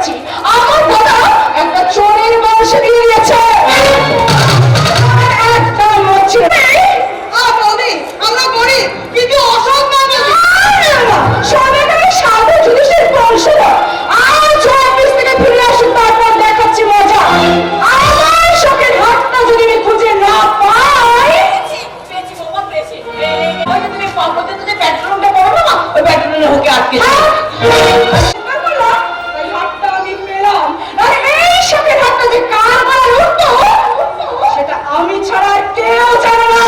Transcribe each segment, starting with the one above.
যাচ্ছি, আমার দাদা একটা চোরের বংশ দিয়ে দিয়েছে। একদম হচ্ছে বৌদি, আমরা গরিব কিন্তু অসৎ না, সবাই সাধু যুধিষ্ঠির বংশ। আজ অফিস থেকে ফিরে আসুন, তারপর দেখাচ্ছি মজা। আমার শখের হাতটা যদি আমি খুঁজে না পাই, তুমি পাপতে তুমি পেট্রোলটা পড়ো না, ওই পেট্রোলের হোকে আটকে হাতটা আমি পেলাম। আর এই শখের হাতটা যে কার গলায় উঠতো সেটা আমি ছাড়া কেউ জানে না।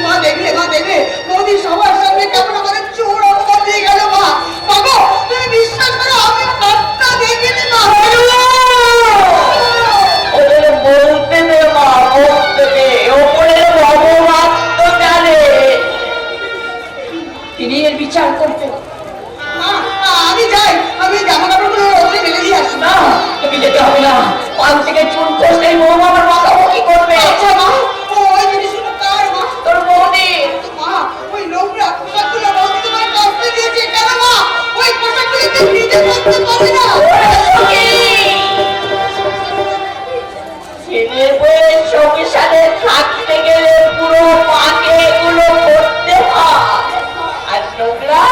মা দেখলে, মা দেখলে মোদি সবার সামনে কেমন আমাদের চোর অপবাদ দিয়ে গেল। মা বাবা, তুমি বিশ্বাস করো আমি হাতটা দেখিনি। মা ওদের বলতে দে মা, বলতে দে, ওপরে ভগবান তো জানে, তিনি এর বিচার করবেন। আমি যাই, আমি জামা কাপড়গুলো ওপরে ফেলে দিয়ে আসি। না তুমি যেতে হবে না, পান থেকে চুন খসলেই বউ আমার মাখামাখি করবে। আচ্ছা মা, ওই জিনিসগুলো কার? মা তোর বৌদি। মা ওই নোংরা পোশাকগুলো বৌদি তোমার কাছে দিয়েছে কেন? মা ওই পোশাকগুলো তো নিজে করতে পারে না। ছেলে বউয়ের সংসারে থাকতে গেলে পুরো পাকে এগুলো করতে হয়। আর নোংরা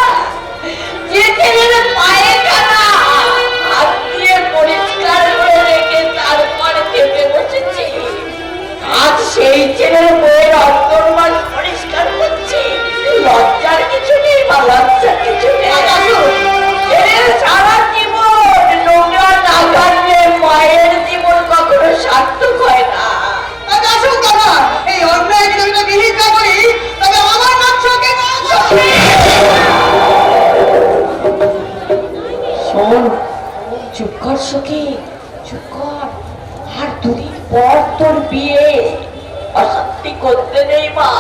যে ছেলের পায়ে কানা হাত দিয়ে পরিষ্কার করে রেখে তারপর খেতে বসেছি, আজ সেই ছেলের বউয়ের অন্তর্বাস পরিষ্কার করছি। লজ্জার কিছু নেই বা লজ্জার কিছু নেই। ছেলের সারা জীবন নোংরা না কাটলে মায়ের জীবন কখনো সার্থক হয় না। আসুন দাদা, এই অন্যায় যদি বিহিত না করি তবে আমার নাম শোকে না। শোন, চুপ কর সখী, চুপ কর। আর দুদিন পর তোর বিয়ে, অশান্তি করতে নেই মা।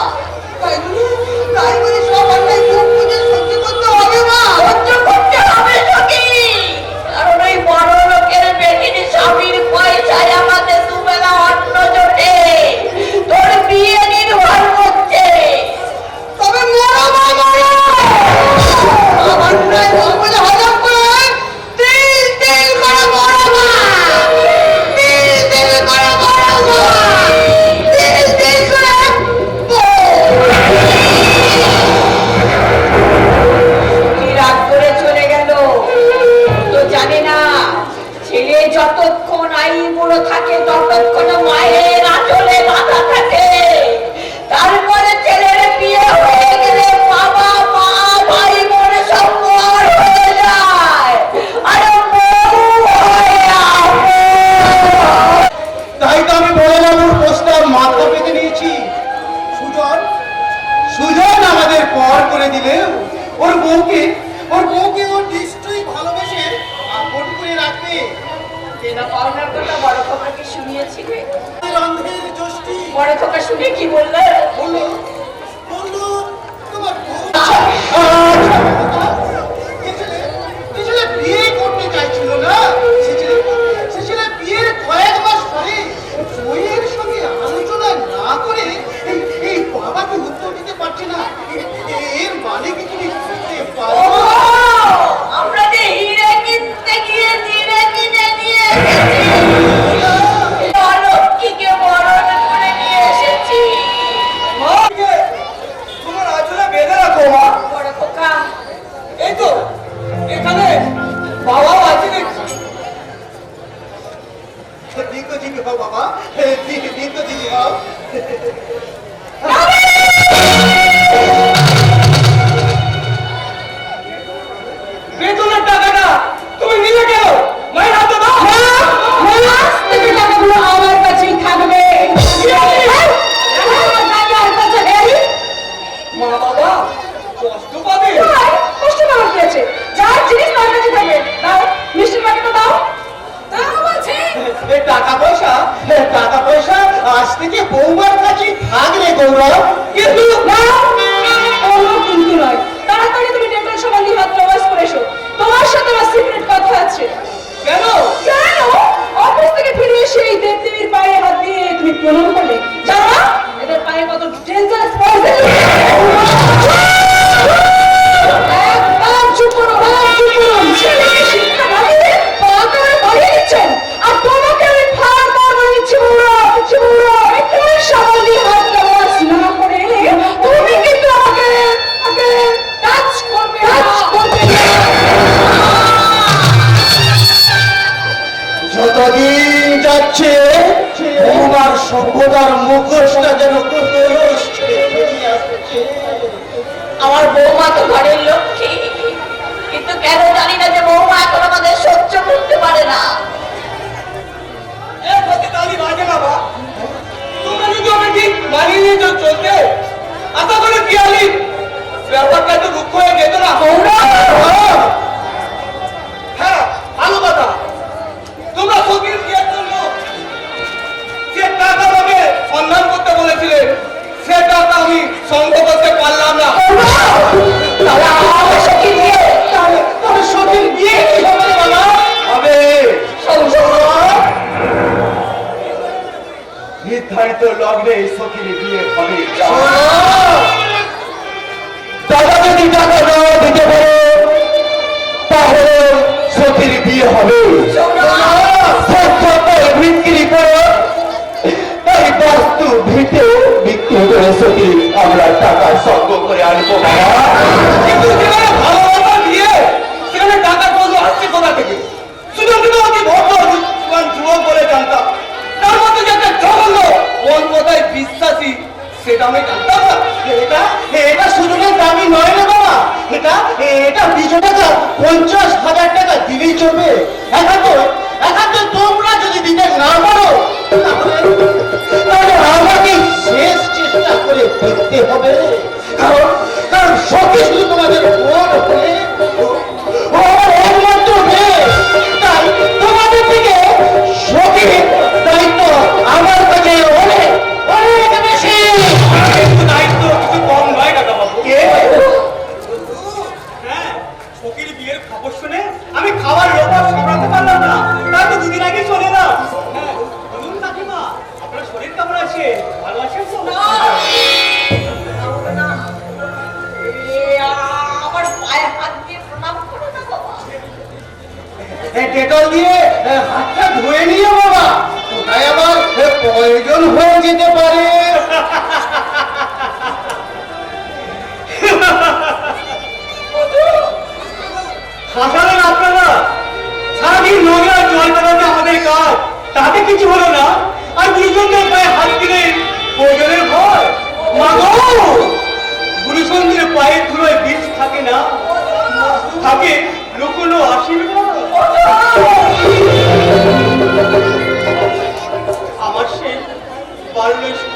তাই বলে সব অন্যায় মুখ বুঝে সহ্য করতে হবে। মা সহ্য করতে হবে সখী, কারণ ওই বড় লোকের বেটির স্বামীর পয়সায় আমাদের দুবেলা অন্ন জোটে। তোর বিয়ে নির্ভর করছে। তবে মরো মা, মরো। অন্যায় মুখ বুঝে হজম করে তিল তিল করে মরো মা, তিল তিল করে মরো মা, তিল তিল করে। কি রাগ করে চলে গেল তো জানে না, ছেলে যতক্ষণ আইবুড়ো থাকে ততক্ষণ মায়ের আঁচলে বাঁধা থাকে। তারপরে ছেলের বিয়ে হয়ে গেলে বাবা মা ভাই বোন সব পর হয়ে যায়, আর বউ হয় আপন। তাই তো আমি বড় বাবুর প্রস্তাব মাথা পেতে নিয়েছি। সুজন, সুজন আমাদের পর করে দিলে ওর বউকে ও নিশ্চয়ই ভালোবেসে আপন করে রাখবে। দেনা পাওনার কথা বড় খোকাকে শুনিয়েছিলে? রন্ধের যষ্টি বড় খোকা শুনে কি বললে? বললো তোমার বউ যে ছেলে বিয়ে করতে চাইছিল না, সে ছেলে বিয়ের কয়েক মাস পরে বইয়ের সঙ্গে আলোচনা না করে এই বাবাকে উত্তর দিতে পারছে না। এর মানে কি তুমি বুঝতে পারো? আমরা যে হিরে কিনতে গিয়ে জিরে কিনে নিয়ে এসেছি, অলক্ষীকে বরণ করে নিয়ে এসেছি। তোমার আঁচলে বেঁধে রাখো মা। বড় খোকা, এই তো এখানে বাবাও আছে দেখছি। দিকে দিকে হও বাবা, দিকে দিকে দিকে হও। বেতনের টাকাটা তুমি নিলে কেন? মায়ের হাতে দাও। আজ থেকে টাকাগুলো আমার কাছেই থাকবে। মা বাবা কষ্ট পাবে। কষ্ট পাওয়ার কি আছে? যার জিনিস তার কাছে থাকবে। দাও, মিষ্টির প্যাকেটটা দাও। দাও বলছি। এই টাকা পয়সা আজ থেকে বৌমার কাছে থাকলে গৌরব। কিন্তু কোনো কিন্তু নয়। তাড়াতাড়ি তুমি ডেন্টাল সমাধি হাত প্রবাস করে এসো। তোমার সাথে আমার সিক্রেট কথা আছে। কেন? কেন? অফিস থেকে ফিরে এসে এই দেবদেবীর পায়ে হাত দিয়ে তুমি প্রণাম করলে। জানো না এদের পায়ে কত ডেঞ্জারাস পয়জন। ঘরের লক্ষ্মী, কিন্তু কেন জানি না যে বৌমা এখন আমাদের সহ্য করতে পারে না। তোমরা যদি আমি ঠিক মানিয়ে নিয়ে চলতে, আশা করে পিয়ালি ব্যাপারটা তো দুঃখ হয়ে যেত না। হ্যাঁ, ভালো কথা। তোমরা সখীর বিয়ের জন্য যে টাকা আমাকে সন্ধান করতে বলেছিলেন, সে টাকা আমি সংগ্রহ করতে পারলাম না। তাহলে আমার সখীর বিয়ে, তবে সখীর বিয়ে কি হবে বাবা? হবে সংসার নির্ধারিত লগ্নে সখীর বিয়ে হবে। টাকা যদি টাকা না দিতে পারে তাহলে সখীর বিয়ে হবে। বিক্রি করে এই বস্তু ভিটে বিক্রি করে সখী আমরা টাকা সংগ্রহ করে আনবো বাবা। কিন্তু সেখানে ভালোবাসা দিয়ে সেখানে টাকার বন্ধু আসছে কোথা থেকে? শুধু শুধু অতি ভদ্র যুবক বলে জানতাম, তার মধ্যে যে একটা জঘন্য কোন কথায় বিশ্বাসী সেটা আমি জানতাম না। এটা এটা শুধুমাত্র দামি নয় না বাবা, এটা বিশ টাকা 50,000 টাকা দিলেই চলবে। এখন তো তোমরা যদি দিতে না পারো তাহলে আমাকে শেষ চেষ্টা করে দেখতে হবে। কারণ সখী শুধু তোমাদের বোন হলে ও আমার একমাত্র মেয়ে, তাই তোমাদের থেকে সখীর দায়িত্ব আমার কাছে অনেক অনেক বেশি। কিন্তু দায়িত্ব কিছু কম নয় কাকা বাবু। হ্যাঁ, সখীর বিয়ের খবর শুনে আমি খাবার লোক সামলাতে পারলাম না, তাই তো দুদিন আগে চলে এলাম। হ্যাঁ, বলুন কাকিমা, আপনার শরীর কেমন আছে? ভালো আছেন তো? আমার পায়ে হাত দিয়ে প্রণাম করো না বাবা। ডেটল দিয়ে হাতটা ধুয়ে নিও বাবা, ওটাই আবার প্রয়োজন হয়ে যেতে পারে। হাসালেন আপনারা? সারাদিন নোংরা জল বেরোতে আমাদের কাজ, তাতে কিছু হলো না, আর গুরুজনদের পায়ে হাত দিলে প্রয়োজনের ভয়। মাগো, গুরুজনদের পায়ের ধুলোয় বীজ থাকে না, থাকে লুকোনো আশীর্বাদ। আমার সেই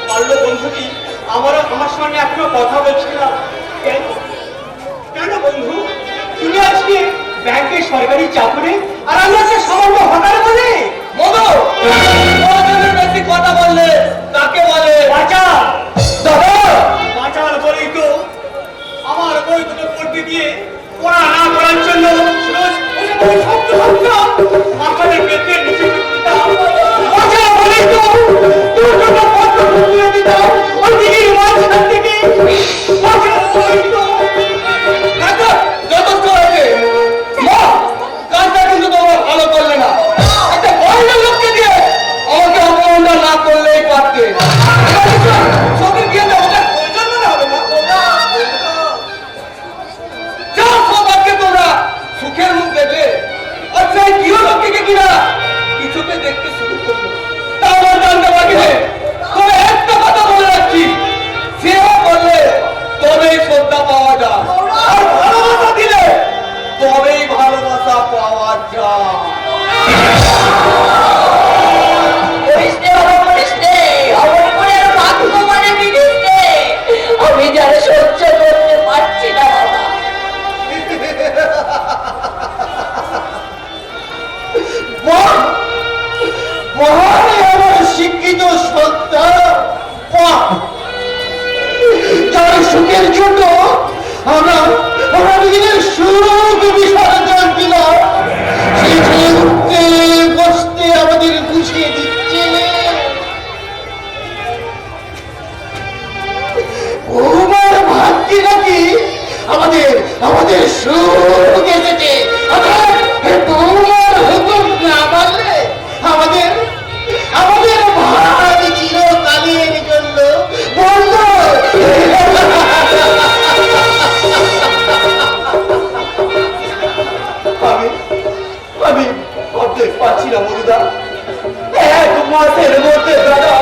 বাল্য বন্ধুটি আমার সঙ্গে এখনো কথা বলছে না কেন? কেন বন্ধু, তুমি আজকে ব্যাংকের সরকারি চাকরি আর আমি আজকে সামান্য হকার বলে? মধু, বেশি কথা বললে তাকে বলে বাঁচা। দাদা, বাঁচার বলেই তো আমার বই দুটো পড়তে দিয়ে পড়া না করার জন্য রোজ মাথায় পেটের নিচে দিতাম। বাঁচা বলেই তো তোর জন্য পত্র তুলে দিতাম ওই দিদির মাঝখান থেকে। বাঁচা বলেই তো যথেষ্ট হয়েছে। কাজটা কিন্তু তোমরা ভালো করলে না। একটা বড় লোককে দিয়ে আমাকে অপমানটা না করলেই পারতে। সবই দিয়ে ওদের প্রয়োজন মনে হবে না। যা সবাইকে তোমরা সুখের মুখ দেবে, আর সেই গৃহ লোককে কিনা কিছুতে দেখতে শুরু করবো, তা আমার জানতে পারি। তবে একটা কথা বলে রাখছি, সেবা করলে তবেই শ্রদ্ধা পাওয়া যায়, আর ভালোবাসা দিলে তবেই ভালোবাসা পাওয়া যায়। আমি যারা সহ্য করতে পারছি না বাবা। মহান আমার শিক্ষিত সন্তান, যার সুখের জন্য আমরা নিজেদের সুখ বিসর্জন দিলাম, সেই ছেলে উঠতে বসতে আমাদের বুঝিয়ে দিচ্ছে। ওমার ভাগ্যে নাকি আমাদের সুখ এসেছে। তোমার হুকুম না মানলে আমাদের ভাগ চিরকালের জন্য বন্ধ। আমি ভাবতে পারছি না মধুদা, 1 মাসের মধ্যে দাদা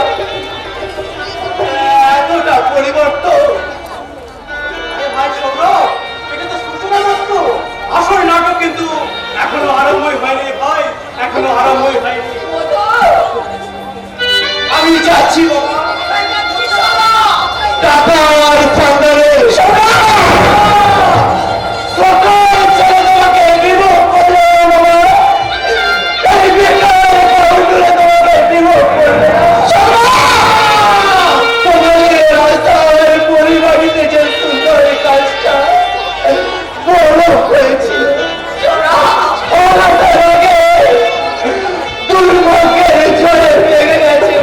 এতটা পরিবর্তন। ভাই সৌরভ, এটা তো বড় হয়েছিল অনাথ রোগে দুর্ভাগ্যের ঝড়ে ভেঙে গেছে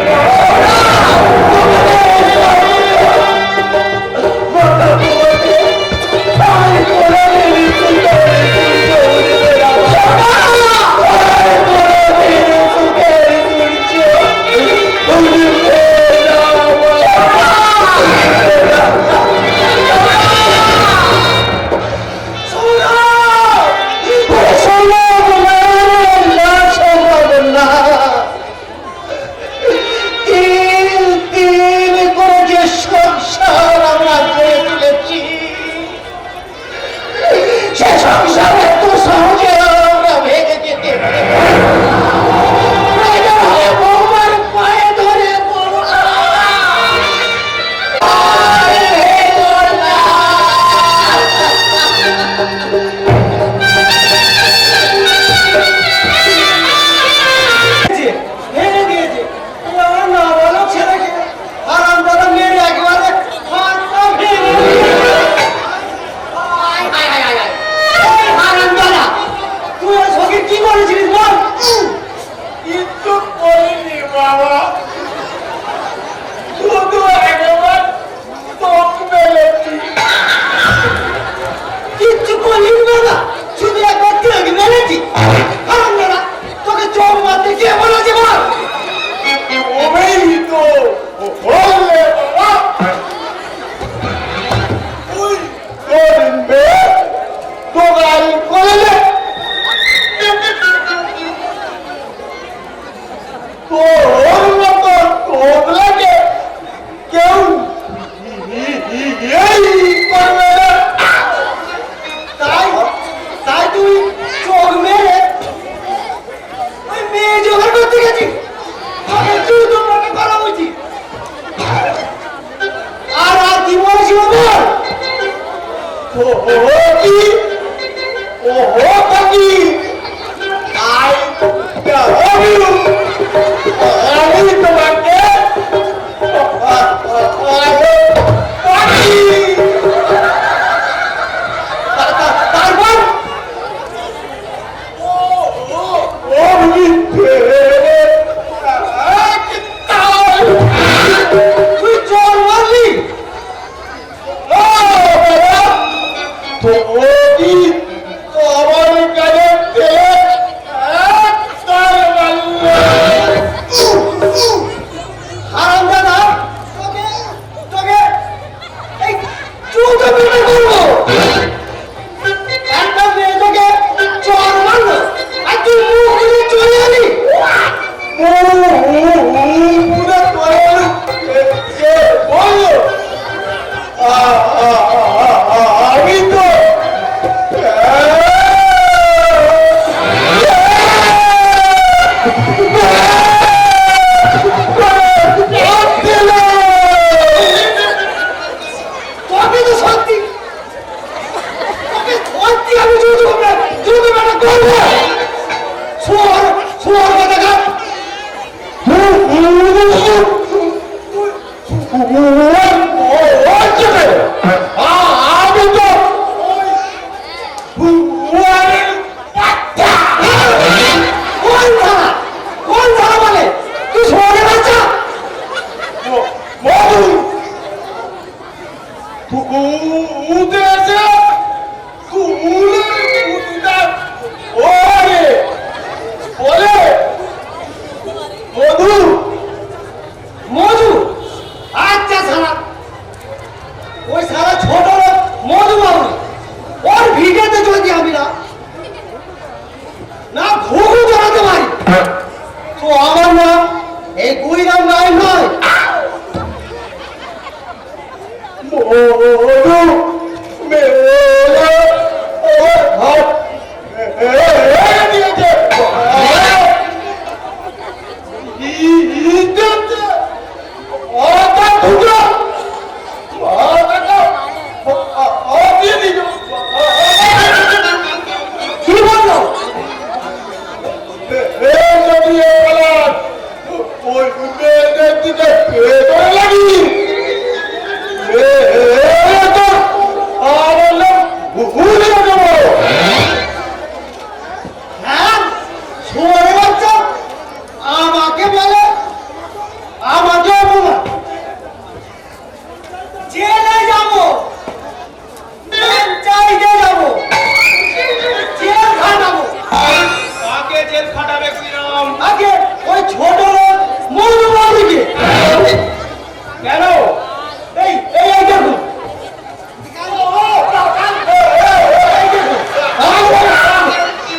হ্যাঁ শুয়োরের বাচ্চা আমাকে বলে, আমাকে অপমান। জেলে যাবো, চাইতে যাবো, জেল খাটাবো। কাকে জেল খাটাবে কুইরাম? আগে ওই ছোট লোক মধুবাবুকে। কেন? এই এই এই দেখুন,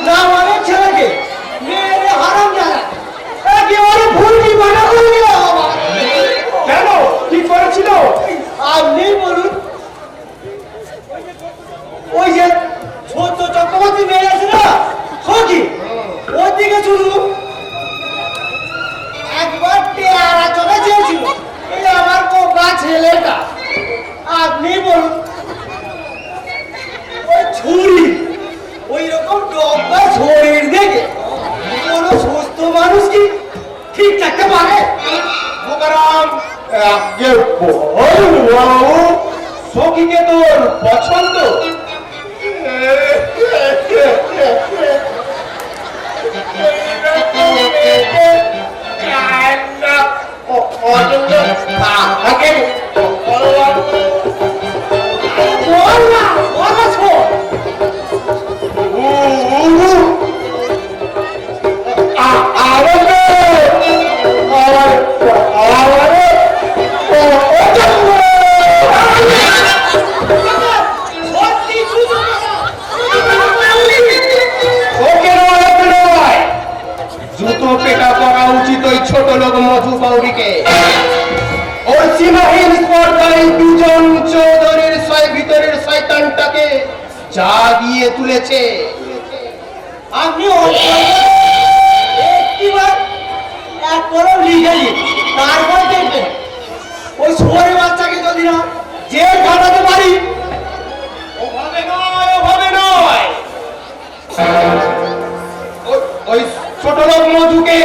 না মানে ছেলেকে মেয়েরে হারাম জানা একেবারে ভুলটি বানা করে দিল। কেন? কি করেছিল? আপনি বলুন। ওই যে ছোট চক্রবর্তী মেয়ে আছে না সখী, ওর দিকে শুধু একবার পেয়ারা চলে চেয়েছিল। এই আমার কোকা ছেলেটা, আপনি বলুন। ওই ছুরি, ওই রকম ডব্বা শরীর দেখে কোন সুস্থ মানুষ কি ঠিক থাকতে পারে? বোকারাম, আগে বল বাবু, সখীকে তোর পছন্দ? আগে বল না, বল না ছোট। সত্যি সুযোগ জুতো পেটা করা উচিত ওই ছোট লোক মধু বাউরিকে। ওর সীমাহীন স্পর্ধায় বিজন চৌধুরীর ভিতরের শয়তানটাকে জাগিয়ে তুলেছে। আপনি একটিবার এক করো লিগালি, তারপর দেখবেন ওই শুয়োরের বাচ্চাকে যদি না জেল খাটাতে পারি। ওভাবে নয়, ওভাবে নয়। ওই ছোট লোক মধুকে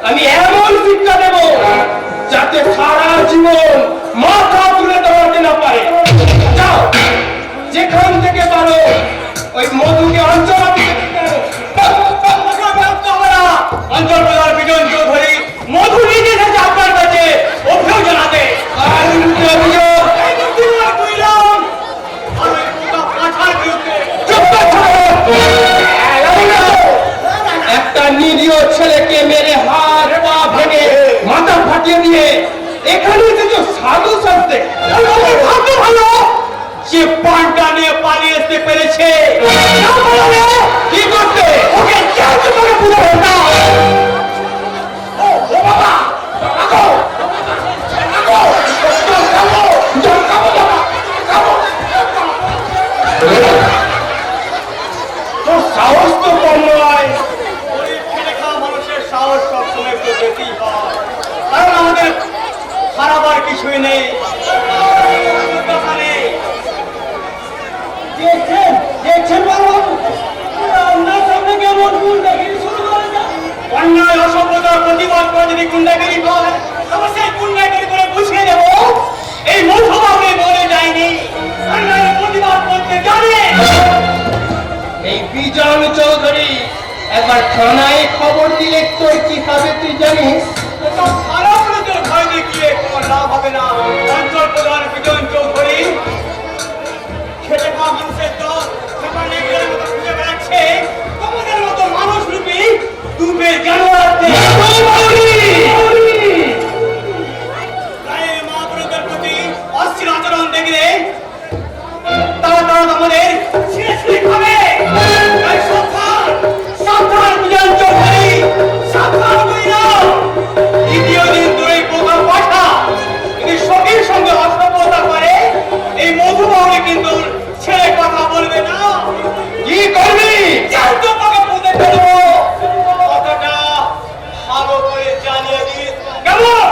আমি এমন শিক্ষা দেব যাতে সারা জীবন মাথা তুলে দাঁড়াতে না পারে। যাও, যেখান থেকে পারো ওই মধুকে অঞ্চল অঞ্চল প্রধান বিজন চৌধুরী মধু নিজে এসেছে আপনার কাছে অভিযোগ জানাতে। একটা নিরীহ ছেলেকে মেরে হাত পা ভেঙে মাথা ফাটিয়ে দিয়ে এখানে এসেছো সাধু সাজতে। ভালো সে পানটা নিয়ে পালিয়ে আসতে পেরেছে। কি করতে? ওকে চাইতে করে পুরো না। ও বাবা, আগো আগো, চল কামো বাবা, কামো। তোর সাহস তো কম নয়। গরিব খেটে খাওয়া মানুষের সাহস সবসময় একটু বেশি হয়, কারণ আমাদের খারাপ কিছুই নেই। কথা নেই। দেখছেন দেখছেন বাবু, আপনার সামনে কেমন ভুল দেখিয়ে শুরু করে যায়। অন্যায় অসভ্যতার প্রতিবাদ করে যদি গুন্ডাগিরি হয়, তবে সেই গুন্ডাগিরি করে বুঝিয়ে দেব এই মধুবাবু বলে যায়নি, অন্যায় প্রতিবাদ করতে জানে। এই বিজন চৌধুরী একবার থানায় খবর দিলে তোর কি হবে তুই জানিস? এসব খারাপ লোকের ভয় দেখিয়ে কোনো লাভ হবে না। অঞ্চল প্রধান বিজন চৌধুরী খেটে খাওয়া মানুষের দল সেখানে গেলে মতো খুঁজে বেড়াচ্ছে তোমাদের মতো মানুষ রূপী ডুবে জানোয়ারদের। গায়ে মহাপুরুষের প্রতি অস্থির আচরণ দেখলে তারা তোমাদের ছিঁড়ে ছিঁড়ে খাবে। তাই সাবধান, সাবধান বিজন চৌধুরী, সাবধান কইরাও। দ্বিতীয় দিন ধরে বোকা পাঠা যদি সখীর সঙ্গে অসভ্যতা করে এই মধুবাবুকে কিন্তু ছেড়ে কথা বলবে না। কি করবি? জানতো তোকে পুঁতে ফেলবো, কথাটা ভালো করে জানিয়ে দিস কেমন?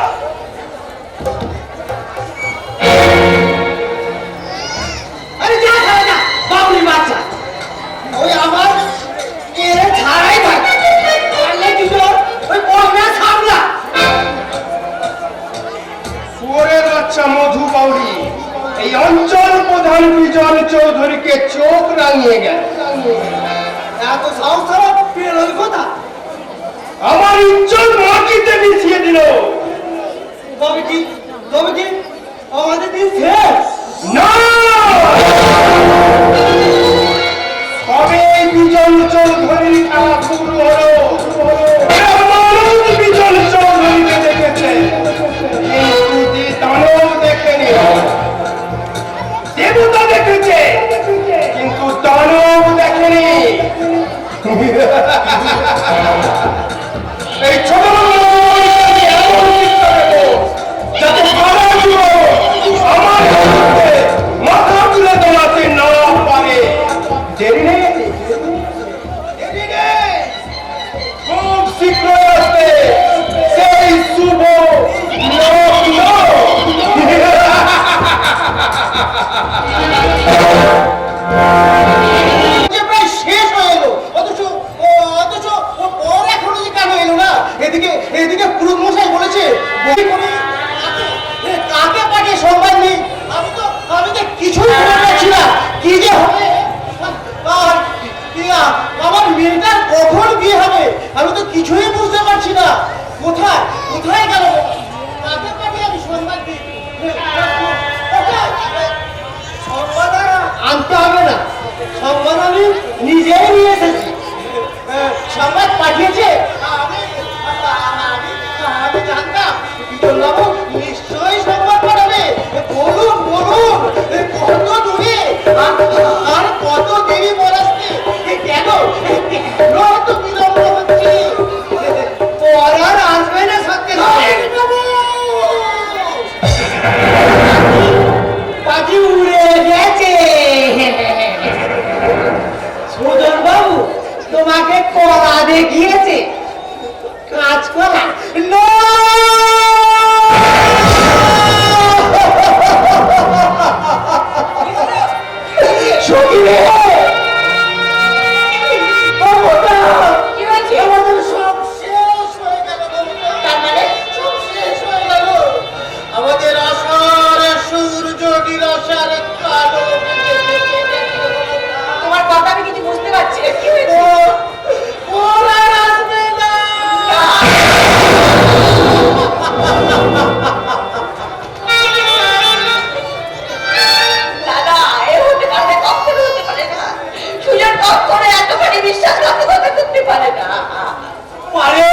আরে যা যা যা বাবুলি বাচ্চা, ওই আমার এর ছাড়াই থাকে। পারলে কি তোর ওই বকনা ছাবলা। শুয়োরের বাচ্চা মধু বাউরি এই অঞ্চল প্রধান বিজন চৌধুরীকে চোখ রাঙিয়ে গেল। এত সাহস ছাড়া পেরোই কোথা? আমার ইজ্জত মাটিতে মিশিয়ে দিল। তবে কি আমাদের দিন শেষ? না, সবে বিজল চৌধুরীর খেলা শুরু হলো। মানুষ বিজল চৌধুরীকে দেখেছে, কিন্তু দানব দেখেনি। দেবতা দেখেছে, কিন্তু দানব দেখেনি। এই ছোট এমন শিক্ষা দেবো যাতে সারা জীবন আমার বিরুদ্ধে মাথা তুলে দাঁড়াতে না পারে। দেরি নেই, খুব শীঘ্রই আসবে সেই শুভ লগ্ন। যে প্রায় শেষ হয়ে এলো, অথচ ও পর এখনো যে কেন এলো না? এদিকে পুরুষ মশাই বলেছে বই করে কাকে পাঠিয়ে সংবাদ নেই। আমি তো কিছুই বুঝতে পারছি না কি যে হবে। আর আমার মেয়েটার কখন বিয়ে হবে আমি তো কিছুই বুঝতে পারছি না। কোথায় গেল? কাকে পাঠিয়ে আমি সংবাদ দিই? সংবাদ আনতে হবে না, সংবাদ আমি নিজেই নিয়ে এসেছি। সংবাদ পাঠিয়েছে আমি জানতাম বিজলবাবু নিশ্চয়ই সংবাদ পাঠাবে। বলুন কত দূরে আর কত দেরি বলাসতে কেন এত বিলম্ব হচ্ছে? পরার আসবে না সত্যি পাখি উড়ে গেছে। সুজন বাবু তোমাকে কলা দেখিয়েছে, কাজ করা না। সখীরে, কি হয়েছে? আমাদের সব শেষ হয়ে গেল। তার মানে সব শেষ হয়ে গেল। আমাদের আশার সূর্য নিরাশার কালো। তোমার কথা আমি কিছু বুঝতে পারছি না। কি হয়েছে? ওর আর আসবে না। দাদা, এ হতে পারে না, কখনো হতে পারে না। সুজন কখনো এতখানি বিশ্বাসঘাতকতা করতে পারে না। পারে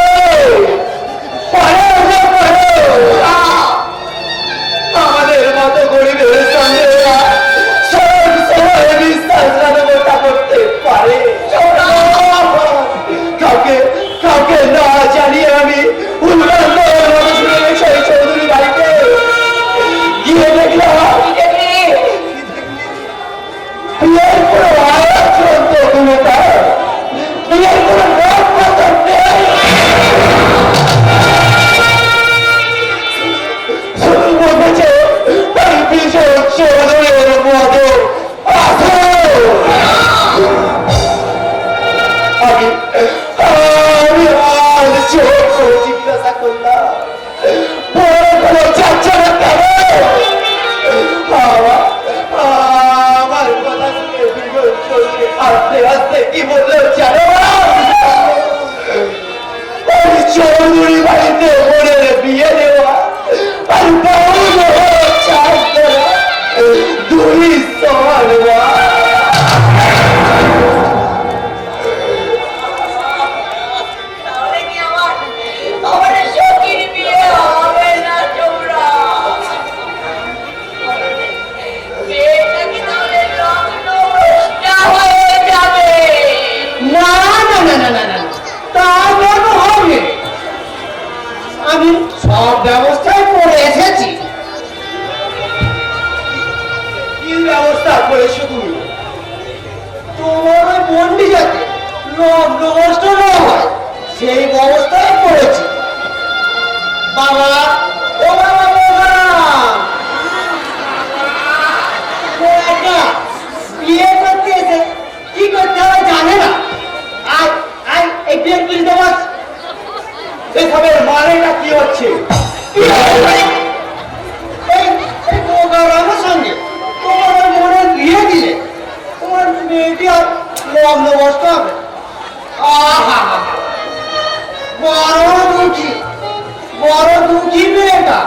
আমাদের মতো গরিবের সঙ্গে সব সময় বিশ্বাসঘাতকতা করতে পারে। কাউকে না জানিয়ে আমি উল্লাস সেই চৌধুরী বাড়িতে গিয়ে দেখলাম কি দেখলি? বিয়ের কোনো আয়াত চলতে কোনো বিয়ের কোনো মত পছন্দ নেই। শুধু বলেছে তাই ভীষণ চৌধুরীর মতো আমি আজ চোখ করে জিজ্ঞাসা করলাম বড় যাচ্ছে না কেন? আমার কথা শুনে বিজল চৌধুরী আস্তে আস্তে কি বললো জানো? ওই চৌধুরী বাড়িতে বোনের বিয়ে দেওয়া আর বউ চাষ করা দুই সমান। তাহলে কি আমার সখীর বিয়ে হবে না তোমরা? মেয়েটা কি তাহলে লগ্ন ভ্রষ্টা হয়ে যাবে? না তা কেন হবে? আমি সব ব্যবস্থায় করে এসেছি। কি ব্যবস্থা করেছো তুমি? তোমার ওই বন্ডি যাতে লগ্ন নষ্ট না হয় সেই ব্যবস্থাই করেছি। বাবা, ও বাবা, বিয়ে করতে এসে কি করতে হবে জানে না। আই একটু দিতে পারছ? এসবের মানেটা কি হচ্ছে? এই আমার সঙ্গে তোমার মনে বিয়ে দিলে তোমার মেয়েটি আর লগ্ন বন্দোবস্ত হবে। আহা, বড় দুঃখী মেয়েটা।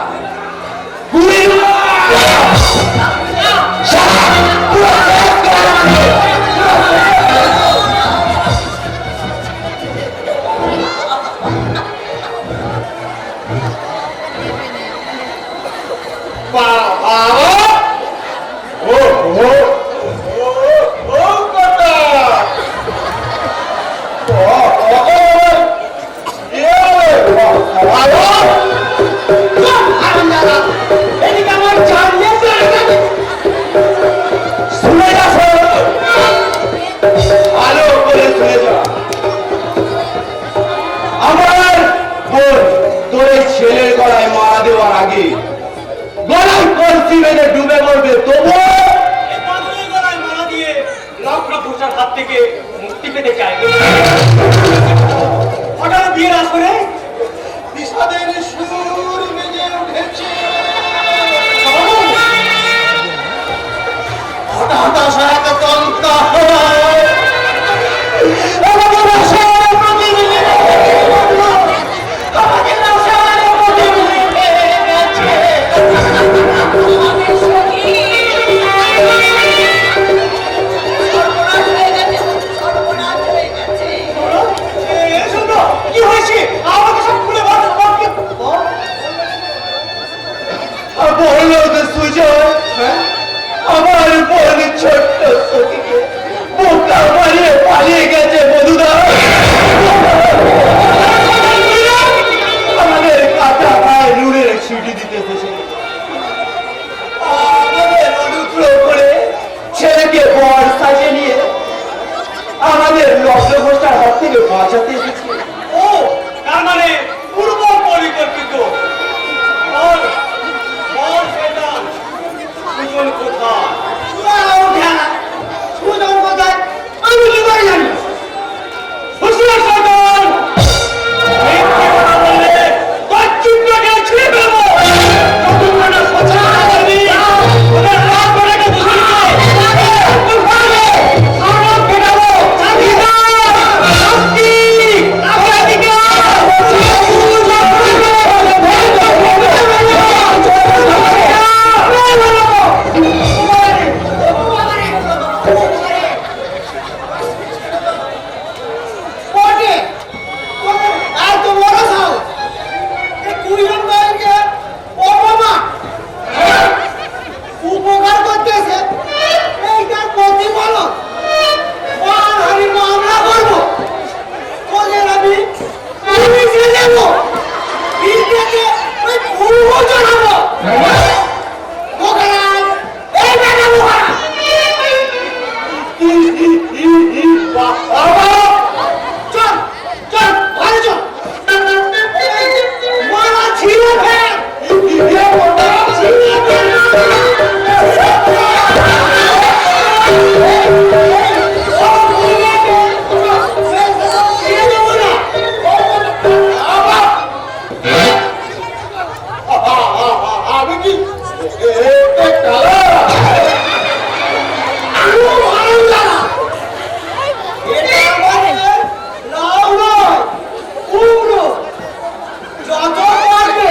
ছেলের গলায় মারা দেওয়ার আগে গলায় কলসি বেঁধে ডুবে মরবে, তবুও গলায় মালা দিয়ে লগ্ন ঘোষার হাত থেকে মুক্তি পেতে চায়। হঠাৎ বিয়ের আসরে বিষাদের সুর বেজে উঠেছে। হঠাৎ আসা এক চমকা কি হয়েছে আমাকে সব খুলে বল। বললো যে সুজয় আমার বোন ছোট্ট সখীকে বোকা মারিয়ে পালিয়ে গেছে বধুদা। আমাদের কাটা ভাই নুনের ছুটি দিতে এসেছে, আমাদের অনুগ্রহ করে ছেলেকে বর সাজে নিয়ে আমাদের লগ্ন ঘোষার হাত থেকে বাঁচাতে এসেছে। ও তার মানে পূর্ব পরিকল্পিত। বল বল সেটা সুজন কোথায়? সুজন কোথায় আমি কি করে জানি? হুঁশিয়ার সরকার! মিথ্যে কথা বললে তোর চিত্রকে ছিঁড়ে ফেলবো। যতক্ষণ না সচেতন করবি, ওদের রাগ করে রেখে দুজনকে সামনে ফেরাবো। শাস্তি! রাখো এদিকে! কোটে এত বড় সাহস! এই কুইজন ভাইকে অপমান উপকার করতেছে, এইটার প্রতিফলন মানহানি মামলা করবো, ওদের আমি পুলিশে দেবো, বিলটাকে ওই ভুল জানাবো। বোকারাজ, এই বেটা বোকারা! চল চল ঘরে চল। মারা ছিল ফের আমি কি লাউ নয়, কুমড়ো। যত পারবে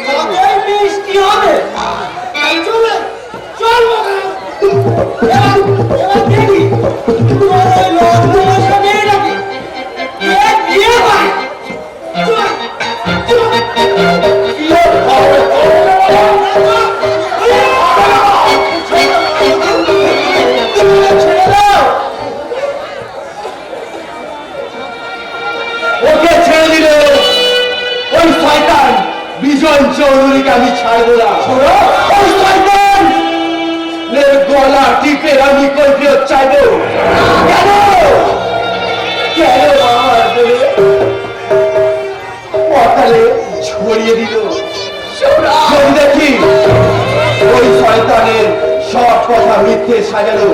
ততই মিষ্টি হবে। চলে চল বোকারা। এবার দেখি তোর ওই লগ্ন বসা মেয়েটাকে কে বিয়ে করে। চল ছেড়ে দাও। ওকে ছেড়ে দিলে ওই শয়তান বিজয় চৌধুরীকে আমি ছাড়বো না। ওই শয়তান গলা টিপে আমি কৈফিয়ত চাইবো। কেন কেন আমার বলে অকালে ছড়িয়ে দিল। যদি দেখি ওই শয়তানের সব কথা মিথ্যে সাজালো,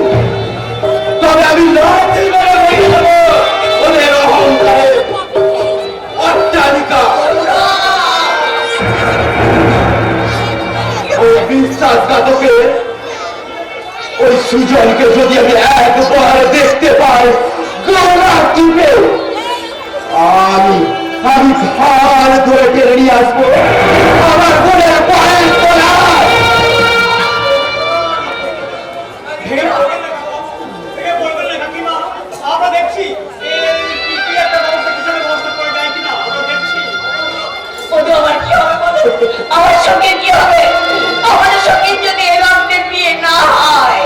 তবে আমি লাঠি মেরে ভেঙে দেবো ওদের অহংকারে অট্টালিকা। ওই বিশ্বাসঘাতকে ওই সুজনকে যদি আমি একবার দেখতে পাই, সঙ্গে কি হবে? আমার সঙ্গে যদি এ রক্তের বিয়ে না হয়,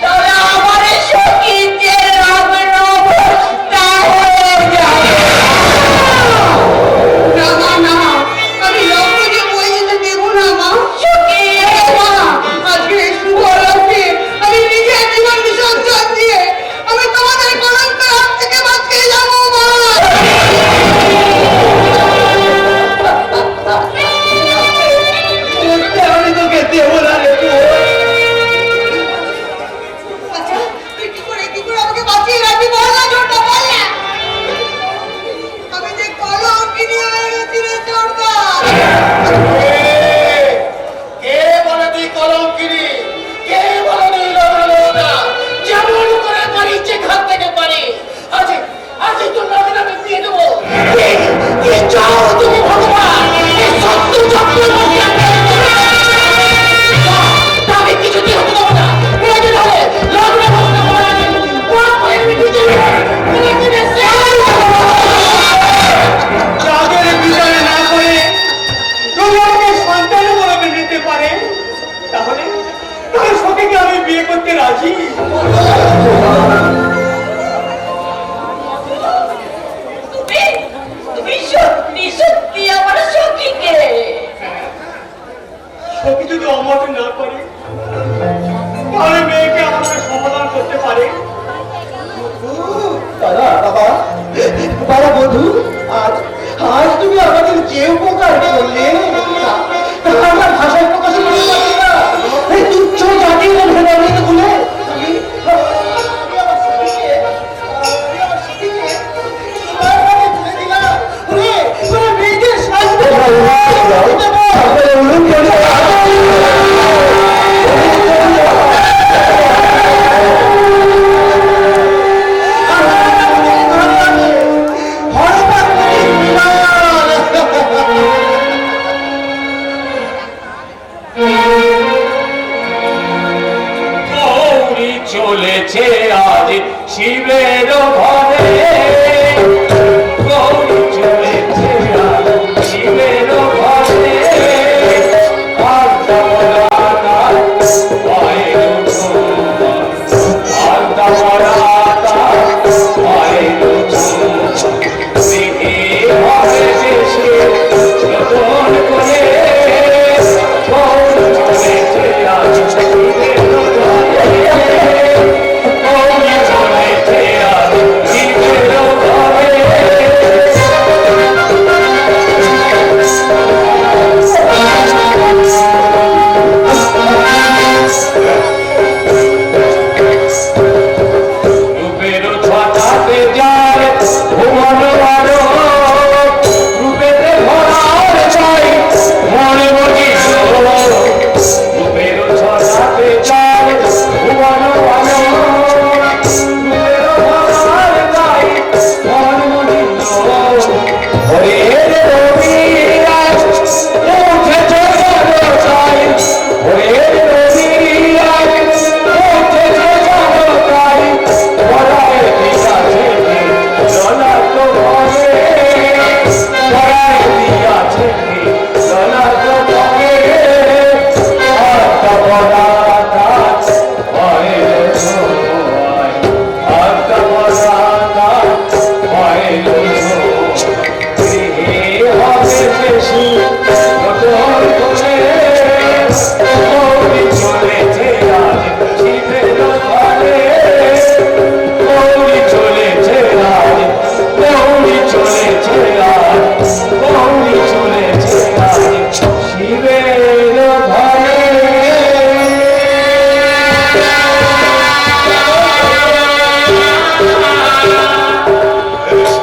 তাহলে আমার সঙ্গে যে রামের অবস্থা হয়ে যাবে। না মা না, আমি রক্তকে বয়ে যেতে দেবো না মা। সখী, মা, আজকে এই শুভ লগ্নে আমি নিজের জীবন বিসর্জন দিয়ে আমি তোমাদের কলঙ্কের হাত থেকে বাঁচিয়ে যাবো মা। আমি তোকে দেবো না রে আচ্ছা, তুই কি করে আমাকে বাঁচিয়ে রাখবি বল না ছোটদা, বল না। আমি যে কলঙ্কিনী হয়ে গেছি রে ছোটদা। কে বলে তুই কলঙ্কিনী? কে বলে তুই লগ্নলতা? যেমন করে পারি যে ঘাত থেকে পারি আজ তো লগ্ন আমি দিয়ে দেবো। কি চাও তুমি ভগবান? এই সত্য চক্রবর্তী আমি কিছুতেই হতে দেবো না। প্রয়োজন হলে লগ্ন ভগ্ন করে আমি নিজে যাদের বিচার না করে যদি আমাকে সন্তান বলে মেনে নিতে পারে, তাহলে তাহলে সখীকে আমি বিয়ে করতে রাজি। তুমি তুমি সত্যি সত্যি আমার সখীকে। সখী যদি অমত না করে, তাহলে মেয়েকে আমাকে সমাধান করতে পারে। দাদা বাবা বাবা বন্ধু, আজ আজ তুমি আমাদের যে উপকার করলে তা আমার ভাষায় প্রকাশ করতে পারছি না। এই তুচ্ছ জাতীয় ভেদাভেদ বলে মেয়েদের শাস্তি গৌরী চলেছে আজ শিবের ঘরে, গৌরী চলেছে আজ শিবের ঘরে। আর দামরাতা পায়ের চুম্বন, আর দামরাতা পায়ের চুম্বন। দেখে হবে দেশে যতন করে, গৌরী চলেছে আজ শিবের ঘরে, গৌরী চলেছে আজ শিবের ঘরে। রূপের ছটাতে যা